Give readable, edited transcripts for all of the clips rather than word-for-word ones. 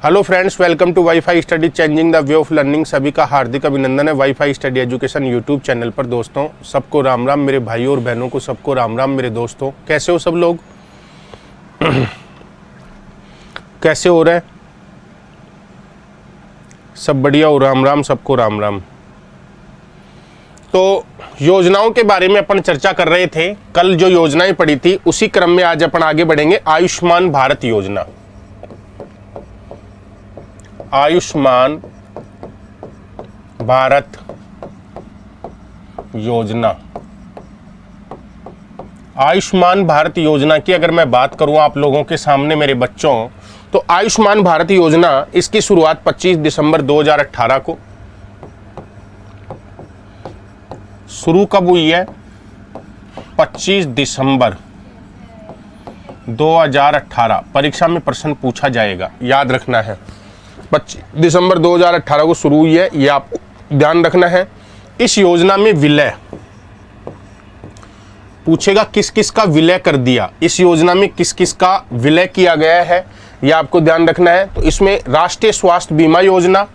Hello friends, welcome to WiFi study changing the way of learning. सभी का हार्दिक अभिनंदन है WiFi study education YouTube channel पर। दोस्तों सबको राम राम, मेरे भाइयों और बहनों को सबको राम राम। मेरे दोस्तों कैसे हो सब लोग? कैसे हो रहे? सब बढ़िया हो? राम राम, सबको राम राम। तो योजनाओं के बारे में अपन चर्चा कर रहे थे। कल जो योजनाएं पड़ी थी उसी क्रम में आज अपन आगे बढ़ेंगे। आयुष्मान भारत योजना, आयुष्मान भारत योजना। आयुष्मान भारत योजना की अगर मैं बात करूं आप लोगों के सामने मेरे बच्चों, तो आयुष्मान भारत योजना इसकी शुरुआत 25 दिसंबर 2018 को शुरू कब हुई है? 25 दिसंबर 2018। परीक्षा में प्रश्न पूछा जाएगा, याद रखना है। 25 दिसंबर 2018 को शुरू हुई है, यह आपको ध्यान रखना है। इस योजना में विलय पूछेगा, किस किस का विलय कर दिया, इस योजना में किस किस का विलय किया गया है, यह आपको ध्यान रखना है। तो इसमें राष्ट्रीय स्वास्थ्य बीमा योजना,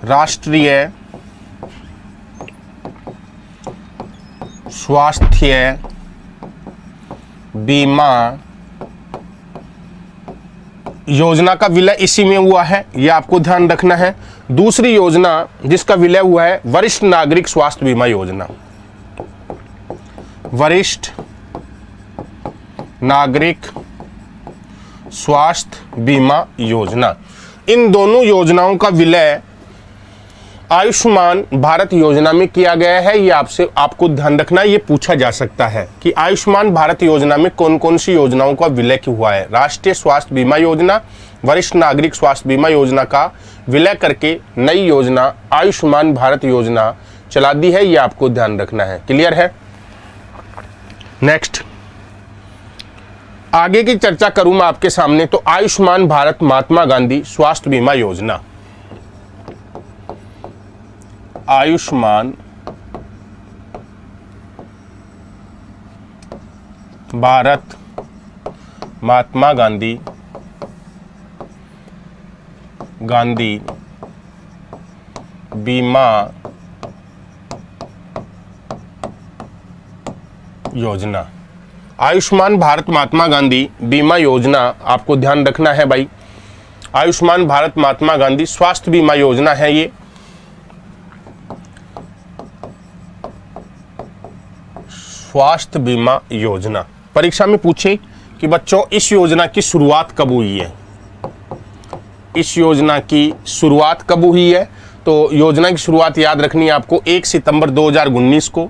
राष्ट्रीय स्वास्थ्य बीमा योजना का विलय इसी में हुआ है, यह आपको ध्यान रखना है। दूसरी योजना जिसका विलय हुआ है वरिष्ठ नागरिक स्वास्थ्य बीमा योजना, वरिष्ठ नागरिक स्वास्थ्य बीमा योजना। इन दोनों योजनाओं का विलय आयुष्मान भारत योजना में किया गया है। ये आपको ध्यान रखना, ये पूछा जा सकता है कि आयुष्मान भारत योजना में कौन कौन सी योजनाओं का विलय क्यों हुआ है। राष्ट्रीय स्वास्थ्य बीमा योजना, वरिष्ठ नागरिक स्वास्थ्य बीमा योजना का विलय करके नई योजना आयुष्मान भारत योजना चला दी है, ये आपको ध्यान रखना है। क्लियर है? नेक्स्ट आगे की चर्चा करूं मैं आपके सामने, तो आयुष्मान भारत महात्मा गांधी स्वास्थ्य बीमा योजना। आयुष्मान भारत महात्मा गांधी बीमा योजना। आयुष्मान भारत महात्मा गांधी बीमा योजना आपको ध्यान रखना है भाई। आयुष्मान भारत महात्मा गांधी स्वास्थ्य बीमा योजना है ये। स्वास्थ्य बीमा योजना परीक्षा में पूछे कि बच्चों इस योजना की शुरुआत कब हुई है, इस योजना की शुरुआत कब हुई है? तो योजना की शुरुआत याद रखनी है आपको 1 सितंबर 2019 को।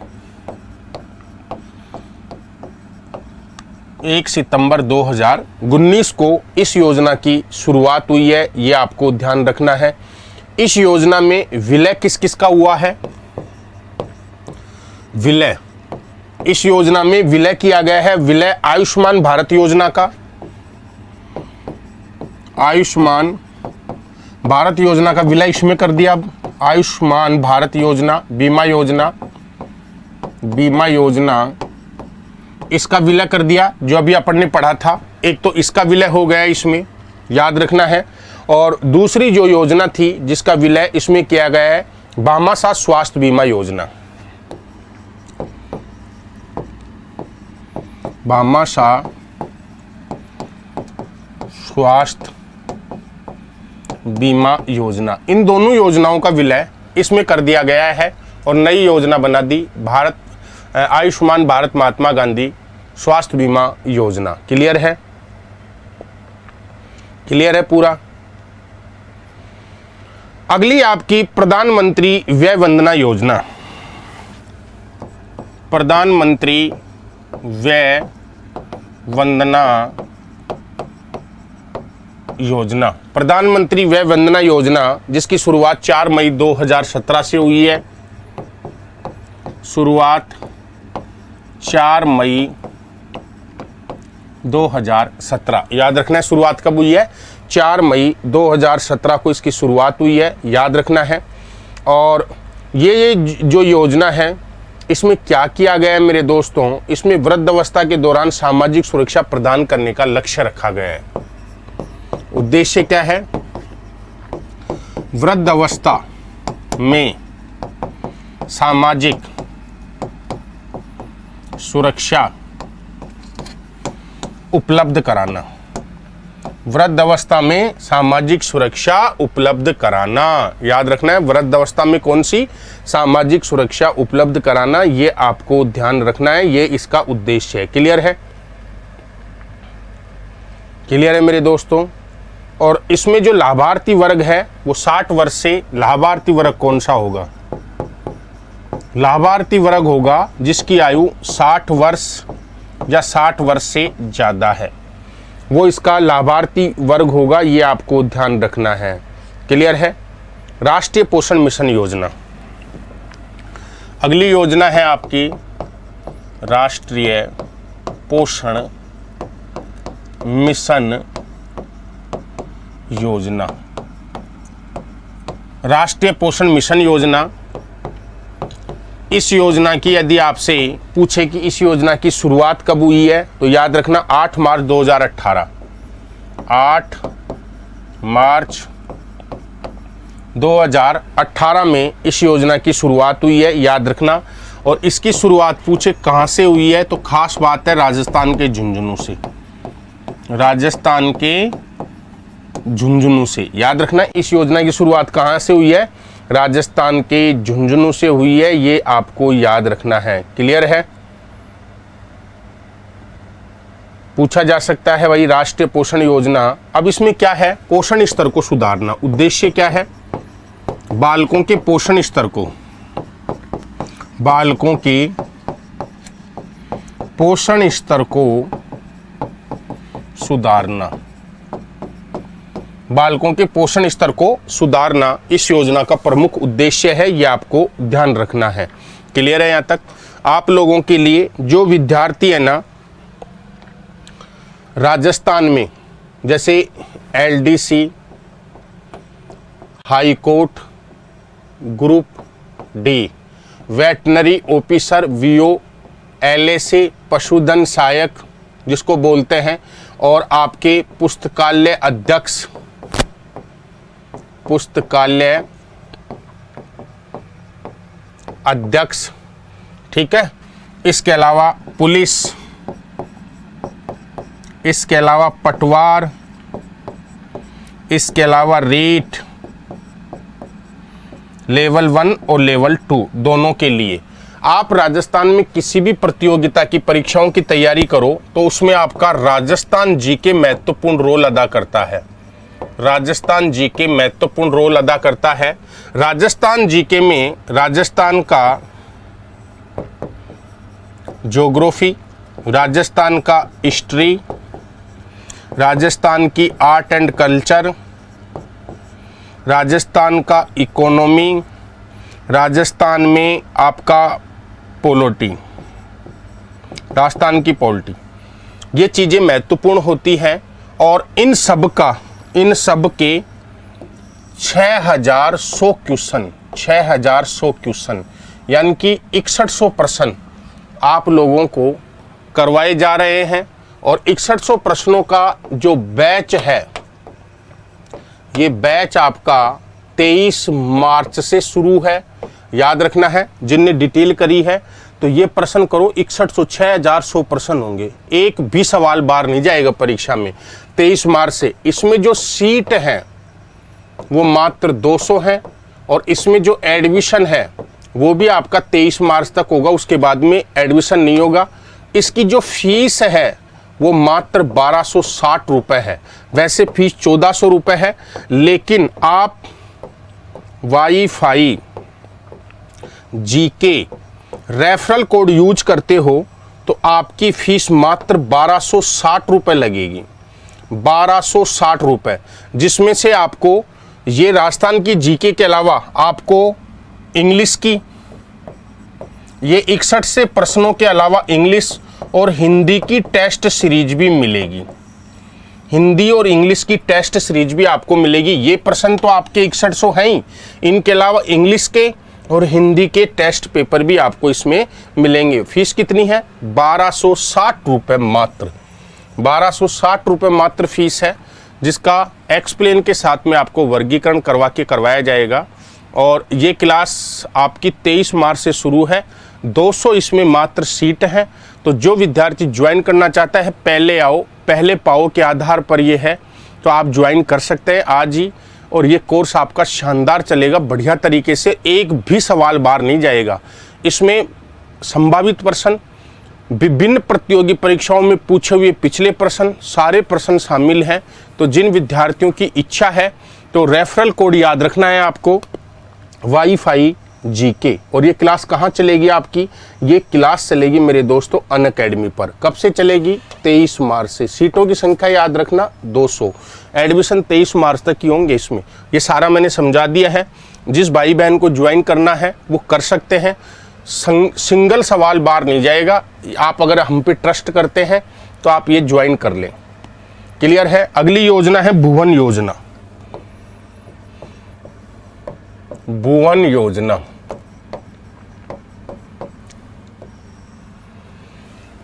1 सितंबर 2019 को इस योजना की शुरुआत हुई है, ये आपको ध्यान रखना है। इस योजना में विलय किस किस का हुआ है? विलय इस योजना में विलय किया गया है, विलय आयुष्मान भारत योजना का। आयुष्मान भारत योजना का विलय इसमें कर दिया। अब आयुष्मान भारत योजना बीमा योजना इसका विलय कर दिया, जो अभी अपन ने पढ़ा था। एक तो इसका विलय हो गया इसमें, याद रखना है। और दूसरी जो योजना थी जिसका विलय इसमें किया गया है, भामाशाह स्वास्थ्य बीमा योजना। भामाशाह स्वास्थ्य बीमा योजना, इन दोनों योजनाओं का विलय इसमें कर दिया गया है और नई योजना बना दी आयुष्मान भारत महात्मा गांधी स्वास्थ्य बीमा योजना। क्लियर है? क्लियर है पूरा? अगली आपकी प्रधानमंत्री व्यय वंदना योजना। प्रधानमंत्री व्यय वंदना योजना। प्रधानमंत्री व्यय वंदना योजना जिसकी शुरुआत 4 मई 2017 से हुई है। शुरुआत 4 मई 2017, याद रखना है शुरुआत कब हुई है? 4 मई 2017 को इसकी शुरुआत हुई है, याद रखना है। और ये जो योजना है इसमें क्या किया गया है मेरे दोस्तों? इसमें वृद्धावस्था के दौरान सामाजिक सुरक्षा प्रदान करने का लक्ष्य रखा गया है। उद्देश्य क्या है? वृद्धावस्था में सामाजिक सुरक्षा उपलब्ध कराना। वृद्धावस्था में सामाजिक सुरक्षा उपलब्ध कराना, याद रखना है। वृद्धावस्था में कौन सी? सामाजिक सुरक्षा उपलब्ध कराना, ये आपको ध्यान रखना है, ये इसका उद्देश्य है। क्लियर है? क्लियर है मेरे दोस्तों? और इसमें जो लाभार्थी वर्ग है वो 60 वर्ष से, लाभार्थी वर्ग कौन सा होगा? लाभार्थी वर्ग होगा जिसकी आयु 60 वर्ष या 60 वर्ष से ज़्यादा है, वो इसका लाभार्थी वर्ग होगा, ये आपको ध्यान रखना है। क्लियर है? राष्ट्रीय पोषण मिशन योजना, अगली योजना है आपकी राष्ट्रीय पोषण मिशन योजना। राष्ट्रीय पोषण मिशन योजना, इस योजना की यदि आपसे पूछे कि इस योजना की शुरुआत कब हुई है, तो याद रखना 8 मार्च 2018। 8 मार्च 2018 में इस योजना की शुरुआत हुई है, याद रखना। और इसकी शुरुआत पूछे कहाँ से हुई है, तो खास बात है राजस्थान के झुंझुनू से। राजस्थान के झुंझुनू से, याद रखना इस योजना की शुरुआत कहाँ से हुई है? राजस्थान के झुंझुनू से हुई है, ये आपको याद रखना है। क्लियर है? पूछा जा सकता है भाई राष्ट्रीय पोषण योजना, अब इसमें क्या है? पोषण स्तर को सुधारना। उद्देश्य क्या है? बालकों के पोषण स्तर को, बालकों के पोषण स्तर को सुधारना, बालकों के पोषण स्तर को सुधारना इस योजना का प्रमुख उद्देश्य है, ये आपको ध्यान रखना है। क्लियर है यहाँ तक? आप लोगों के लिए जो विद्यार्थी है ना राजस्थान में, जैसे LDC, high court, group D, veterinary officer, VO, LAC, पशुधन सहायक जिसको बोलते हैं, और आपके पुस्तकालय अध्यक्ष, पुस्तकालय अध्यक्ष, ठीक है। इसके अलावा पुलिस, इसके अलावा पटवार, इसके अलावा रेट लेवल 1 और लेवल 2 दोनों के लिए आप राजस्थान में किसी भी प्रतियोगिता की परीक्षाओं की तैयारी करो तो उसमें आपका राजस्थान जीके महत्वपूर्ण रोल अदा करता है। राजस्थान जीके महत्वपूर्ण रोल अदा करता है। राजस्थान जीके में राजस्थान का ज्योग्राफी, राजस्थान का हिस्ट्री, राजस्थान की आर्ट एंड कल्चर, राजस्थान का इकोनॉमी, राजस्थान में आपका पॉलिटी, राजस्थान की पॉलिटी, ये चीज़ें महत्वपूर्ण होती हैं। और इन सब के 6100 क्वेश्चन, 6100 क्वेश्चन यानी कि 6100 प्रश्न आप लोगों को करवाए जा रहे हैं। और 6100 प्रश्नों का जो बैच है, ये बैच आपका 23 मार्च से शुरू है, याद रखना है। जिनने डिटेल करी है तो ये प्रश्न करो, 6100 प्रश्न होंगे, एक भी सवाल बाहर नहीं जाएगा परीक्षा में 23 मार्च से। इसमें जो सीट है वो मात्र 200 है और इसमें जो एडमिशन है वो भी आपका 23 मार्च तक होगा, उसके बाद में एडमिशन नहीं होगा। इसकी जो फीस है वो मात्र 1260 रुपये है। वैसे फीस 1400 रुपये है, लेकिन आप wifi GK referral code use करते हो तो आपकी फीस मात्र 1260 रुपये लगेगी, 1260 रुपये, जिसमें से आपको ये राजस्थान की जीके के अलावा आपको इंग्लिश की ये 61 से प्रश्नों के अलावा इंग्लिश और हिंदी की टेस्ट सीरीज भी मिलेगी। हिंदी और इंग्लिश की टेस्ट सीरीज भी आपको मिलेगी। ये प्रश्न तो आपके 6100 हैं ही, इनके अलावा इंग्लिश के और हिंदी के टेस्ट पेपर भी आपको इसमें मिलेंगे। फीस कितनी है? 1260 रुपये मात्र, 1260 रुपये मात्र फीस है। जिसका एक्सप्लेन के साथ में आपको वर्गीकरण करवाया जाएगा। और ये क्लास आपकी 23 मार्च से शुरू है। 200 इसमें मात्र सीट है। तो जो विद्यार्थी ज्वाइन करना चाहता है, पहले आओ पहले पाओ के आधार पर ये है, तो आप ज्वाइन कर सकते हैं आज ही। और ये कोर्स आपका शानदार चलेगा, बढ़िया तरीके से, एक भी सवाल बाहर नहीं जाएगा। इसमें संभावित प्रश्न, विभिन्न प्रतियोगी परीक्षाओं में पूछे हुए पिछले प्रश्न, सारे प्रश्न शामिल हैं। तो जिन विद्यार्थियों की इच्छा है तो रेफरल कोड याद रखना है आपको, वाईफाई जीके। और ये क्लास कहाँ चलेगी आपकी? ये क्लास चलेगी मेरे दोस्तों अनअकैडमी पर। कब से चलेगी? 23 मार्च से। सीटों की संख्या याद रखना 200। एडमिशन 23 मार्च तक ही होंगे इसमें। ये सारा मैंने समझा दिया है। जिस भाई बहन को ज्वाइन करना है वो कर सकते हैं। सिंगल सवाल बाहर नहीं जाएगा। आप अगर हम पे ट्रस्ट करते हैं तो आप ये ज्वाइन कर लें। क्लियर है? अगली योजना है भुवन योजना। भुवन योजना,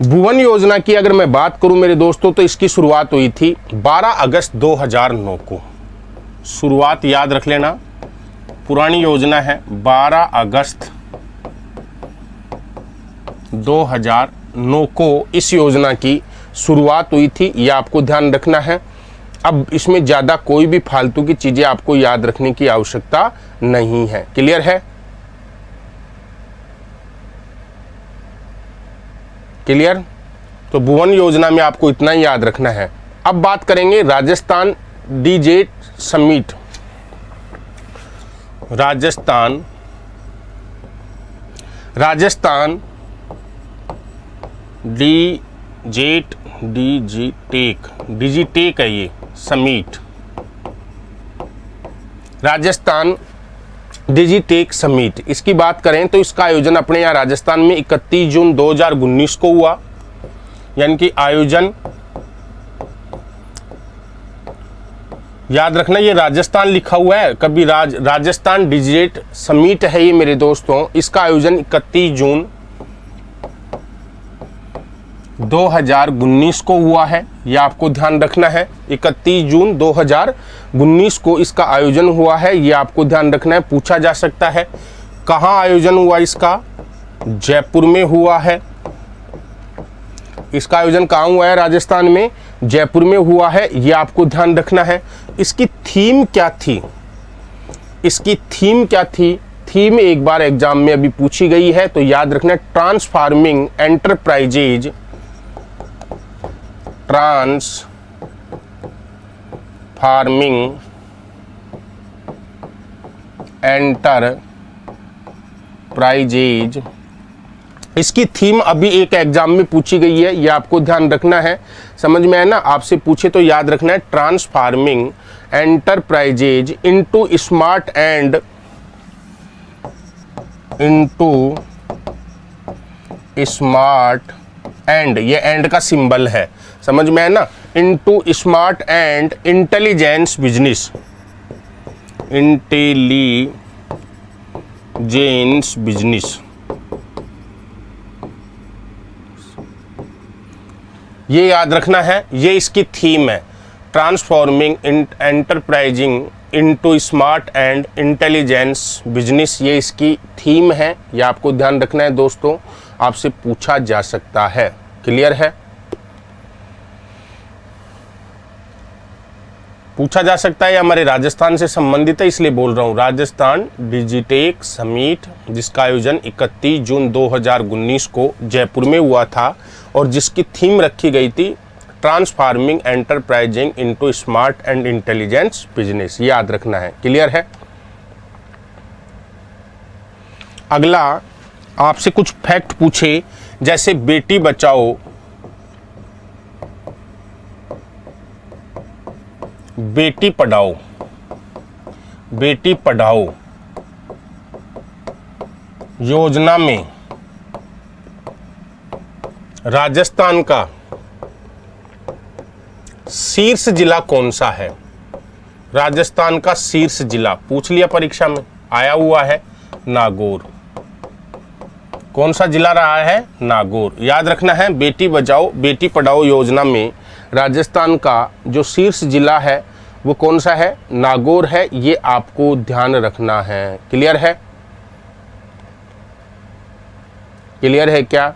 भुवन योजना की अगर मैं बात करूं मेरे दोस्तों, तो इसकी शुरुआत हुई थी 12 अगस्त 2009 को। शुरुआत याद रख लेना, पुरानी योजना है। 12 अगस्त 2009 को इस योजना की शुरुआत हुई थी, ये आपको ध्यान रखना है। अब इसमें ज़्यादा कोई भी फालतू की चीज़ें आपको याद रखने की आवश्यकता नहीं है। क्लियर है? क्लियर? तो भुवन योजना में आपको इतना ही याद रखना है। अब बात करेंगे राजस्थान डीजेट समिट। राजस्थान डिजिटेक है ये समिट। राजस्थान डिजिटेक समिट, इसकी बात करें तो इसका आयोजन अपने यहाँ राजस्थान में 31 जून 2019 को हुआ। यानी कि आयोजन याद रखना, ये राजस्थान लिखा हुआ है, कभी राजस्थान डिजिटेक समिट है ये मेरे दोस्तों। इसका आयोजन 31 जून 2019 को हुआ है, यह आपको ध्यान रखना है। 31 जून 2019 को इसका आयोजन हुआ है, यह आपको ध्यान रखना है। पूछा जा सकता है कहाँ आयोजन हुआ इसका? जयपुर में हुआ है। इसका आयोजन कहाँ हुआ है? राजस्थान में, जयपुर में हुआ है, यह आपको ध्यान रखना है। इसकी थीम क्या थी? इसकी थीम क्या थी? थीम एक बार एग्जाम में अभी पूछी गई है, तो याद रखना, ट्रांसफार्मिंग एंटरप्राइजेज, ट्रांसफार्मिंग एंटरप्राइजेज। इसकी थीम अभी एक एग्जाम में पूछी गई है, ये आपको ध्यान रखना है। समझ में है ना? आपसे पूछे तो याद रखना है, transforming enterprises into smart and ये एंड का सिंबल है, समझ में है ना? Into smart and intelligence business, intelligence business, ये याद रखना है। ये इसकी थीम है, transforming enterprising into smart and intelligence business, ये इसकी थीम है। ये आपको ध्यान रखना है दोस्तों, आपसे पूछा जा सकता है। क्लियर है? पूछा जा सकता है, हमारे राजस्थान से संबंधित है इसलिए बोल रहा हूँ। राजस्थान डिजिटेक समिट, जिसका आयोजन 31 जून 2019 को जयपुर में हुआ था और जिसकी थीम रखी गई थी transforming enterprising into smart and intelligence business, ये याद रखना है। क्लियर है? अगला आपसे कुछ फैक्ट पूछे, जैसे बेटी बचाओ, बेटी पढ़ाओ, बेटी पढ़ाओ योजना में राजस्थान का शीर्ष जिला कौन सा है? राजस्थान का शीर्ष जिला पूछ लिया, परीक्षा में आया हुआ है, नागौर। कौन सा जिला रहा है? नागौर। याद रखना है, बेटी बचाओ बेटी पढ़ाओ योजना में राजस्थान का जो शीर्ष जिला है वो कौन सा है? नागौर है। ये आपको ध्यान रखना है। क्लियर है? क्लियर है क्या?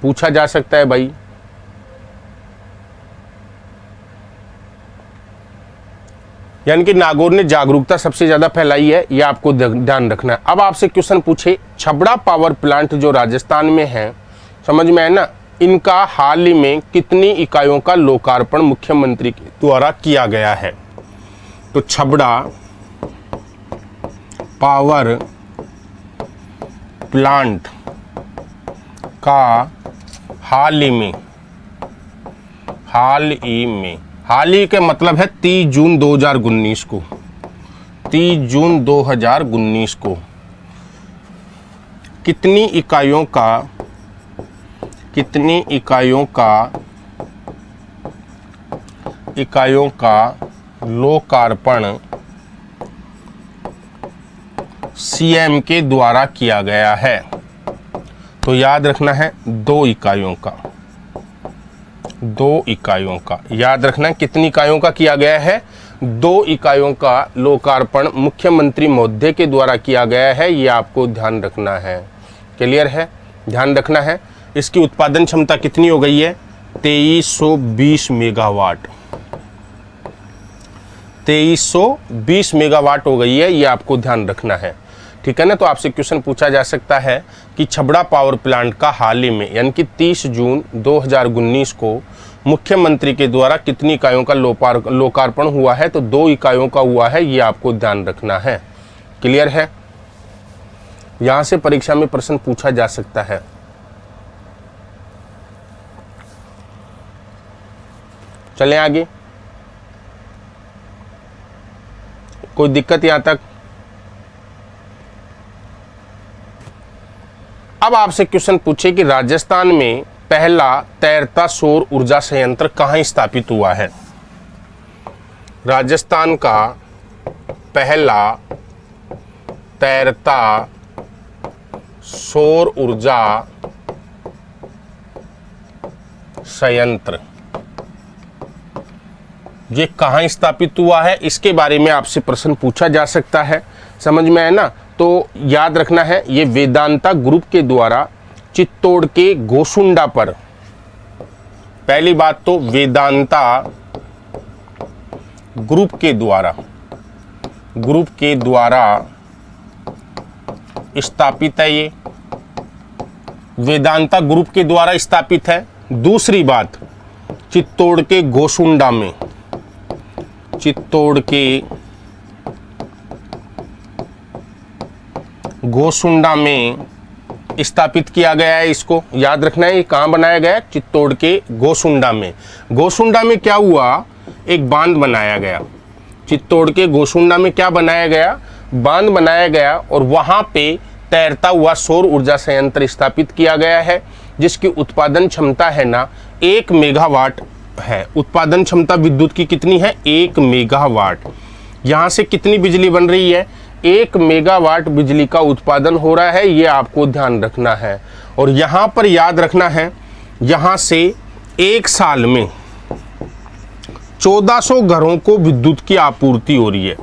पूछा जा सकता है भाई। यानी कि नागौर ने जागरूकता सबसे ज्यादा फैलाई है, यह आपको ध्यान रखना है। अब आपसे क्वेश्चन पूछे, छबड़ा पावर प्लांट जो राजस्थान में है, समझ में आए ना, इनका हाल ही में कितनी इकाइयों का लोकार्पण मुख्यमंत्री के द्वारा किया गया है? तो छबड़ा पावर प्लांट का हाल ही के मतलब है 30 जून 2019 को, 30 जून 2019 को कितनी इकाइयों का लोकार्पण सीएम के द्वारा किया गया है? तो याद रखना है 2 इकाइयों का, 2 इकाइयों का याद रखना है। कितनी इकाइयों का किया गया है? 2 इकाइयों का लोकार्पण मुख्यमंत्री महोदय के द्वारा किया गया है, ये आपको ध्यान रखना है। क्लियर है? ध्यान रखना है। इसकी उत्पादन क्षमता कितनी हो गई है? 2320 मेगावाट, 2320 मेगावाट हो गई है, ये आपको ध्यान रखना है। ठीक है ना? तो आपसे क्वेश्चन पूछा जा सकता है कि छबड़ा पावर प्लांट का हाल ही में यानी कि 30 जून 2019 को मुख्यमंत्री के द्वारा कितनी इकाइयों का लोकार्पण हुआ है? तो 2 इकाइयों का हुआ है, ये आपको ध्यान रखना है। क्लियर है? यहां से परीक्षा में प्रश्न पूछा जा सकता है। चलें आगे। कोई दिक्कत यहां तक? अब आपसे क्वेश्चन पूछे कि राजस्थान में पहला तैरता सौर ऊर्जा संयंत्र कहां स्थापित हुआ है? राजस्थान का पहला तैरता सौर ऊर्जा संयंत्र ये कहां स्थापित हुआ है? इसके बारे में आपसे प्रश्न पूछा जा सकता है। समझ में आए ना? तो याद रखना है, ये वेदांता ग्रुप के द्वारा चित्तौड़ के गोसुंडा पर, पहली बात तो वेदांता ग्रुप के द्वारा स्थापित है। ये वेदांता ग्रुप के द्वारा स्थापित है। दूसरी बात, चित्तौड़ के गोसुंडा में, चित्तौड़ के गोसुंडा में स्थापित किया गया है। इसको याद रखना है, ये कहां बनाया गया है? चित्तौड़ के गोसुंडा में। गोसुंडा में क्या हुआ? एक बांध बनाया गया। चित्तौड़ के गोसुंडा में क्या बनाया गया? बांध बनाया गया और वहां पे तैरता हुआ सौर ऊर्जा संयंत्र स्थापित किया गया है, जिसकी उत्पादन क्षमता है ना 1 मेगावाट है। उत्पादन क्षमता विद्युत की कितनी है? 1 मेगावाट। यहां से कितनी बिजली बन रही है? 1 मेगावाट बिजली का उत्पादन हो रहा है, ये आपको ध्यान रखना है। और यहां पर याद रखना है, यहां से एक साल में 1400 घरों को विद्युत की आपूर्ति हो रही है।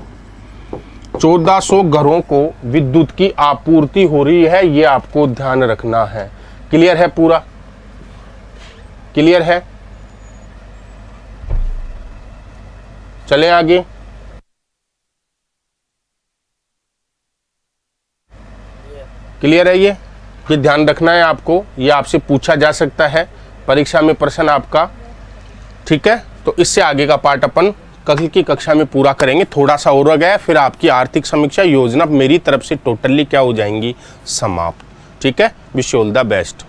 1400 घरों को विद्युत की आपूर्ति हो रही है, ये आपको ध्यान रखना है। क्लियर है? पूरा क्लियर है? चले आगे। क्लियर है? ये ध्यान रखना है आपको, ये आपसे पूछा जा सकता है परीक्षा में प्रश्न आपका। ठीक है? तो इससे आगे का पार्ट अपन कल की कक्षा में पूरा करेंगे। थोड़ा सा और रह गया, फिर आपकी आर्थिक समीक्षा योजना मेरी तरफ से टोटली क्या हो जाएंगी? समाप्त। ठीक है? Wish you all the best.